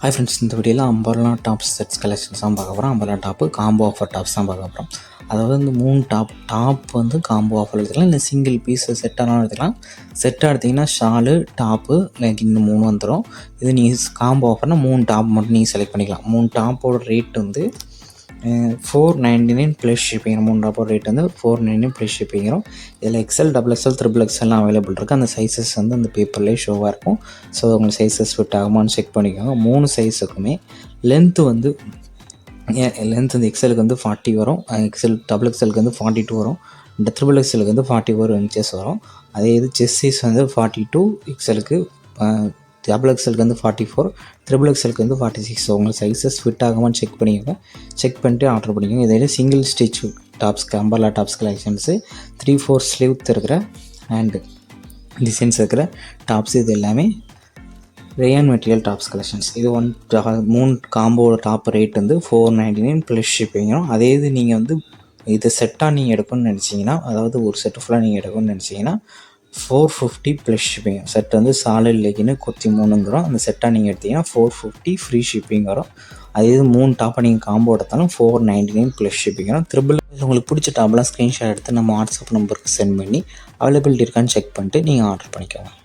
Hi friends, இந்த வீடியோவில் umbrella tops sets collections தான் பார்க்க போகிறோம். Umbrella top combo offer tops தான் பார்க்க போகிறோம். அதாவது வந்து 3 டாப் வந்து காம்போ ஆஃபர் எடுத்துக்கலாம், இல்லை சிங்கிள் பீஸு செட்டானாலும் எடுத்துக்கலாம். செட்டாக எடுத்திங்கன்னா ஷாலு டாப்பு லெகின் 3 வந்துடும். இது நீங்கள் காம்போ ஆஃபர்னால் 3 டாப் மட்டும் நீங்கள் செலக்ட் பண்ணிக்கலாம். 3 டாப்போட ரேட் வந்து $499 ப்ளஸ் ஷிப்பிங். 3 டாப்போட ரேட் வந்து $499 ப்ளஸ் ஷிப்பிங் வரும். இதில் XL, XXL, XXLலாம் அவைலபிள் இருக்குது. அந்த சைஸஸ் வந்து அந்த பேப்பர்லேயே ஷோவாக இருக்கும். ஸோ உங்களுக்கு சைஸஸ் ஃபிட் ஆகுமான்னு செக் பண்ணிக்கோங்க. 3 சைஸுக்குமே லென்த்து வந்து XLக்கு வந்து 40 வரும், XXLக்கு வந்து 42 வரும், இந்த XXLக்கு வந்து 44 இன்ச்சஸ் வரும். அதே இது செஸ்ட் சைஸ் வந்து 42, XLக்கு XXLக்கு வந்து 44, XXLக்கு வந்து 46. ஸோ உங்களுக்கு சைஸஸ் ஃபிட் ஆகுமான்னு செக் பண்ணிக்கோங்க. செக் பண்ணிட்டு ஆர்டர் பண்ணிக்கோங்க. இதில் single stitch tops umbrella tops collections 3/4 sleeve இருக்கிற அண்ட் டிசைன்ஸ் இருக்கிற டாப்ஸ் இது எல்லாமே ரேயான் மெட்டீரியல் டாப்ஸ் கலெக்ஷன்ஸ். இது 3 காம்போட டாப் ரேட் வந்து $499 ப்ளஸ் ஷிப்பிங்கும். அதே இது நீங்கள் வந்து இது செட்டாக நீங்கள் எடுக்கணும்னு நினச்சிங்கன்னா, அதாவது ஒரு செட்டு ஃபுல்லாக நீங்கள் எடுக்கணும்னு நினச்சிங்கன்னா $450 ப்ளஸ் ஷிப்பிங். செட் வந்து சாலிட் லெகின்னு 3 வரும். அந்த செட்டாக நீங்கள் எடுத்திங்கன்னா $450 ஃப்ரீ ஷிப்பிங் வரும். அதே இது 3 டாப்பை நீங்கள் காம்போ எடுத்தாலும் $499 ப்ளஸ் ஷிப்பிங் வரும். உங்களுக்கு பிடிச்ச டாப்லாம் ஸ்க்ரீன்ஷாட் எடுத்து நம்ம வாட்ஸ்அப் நம்பருக்கு சென்ட் பண்ணி அவைலபிலிட்டி இருக்கான்னு செக் பண்ணிட்டு நீங்கள் ஆர்டர் பண்ணிக்கலாம்.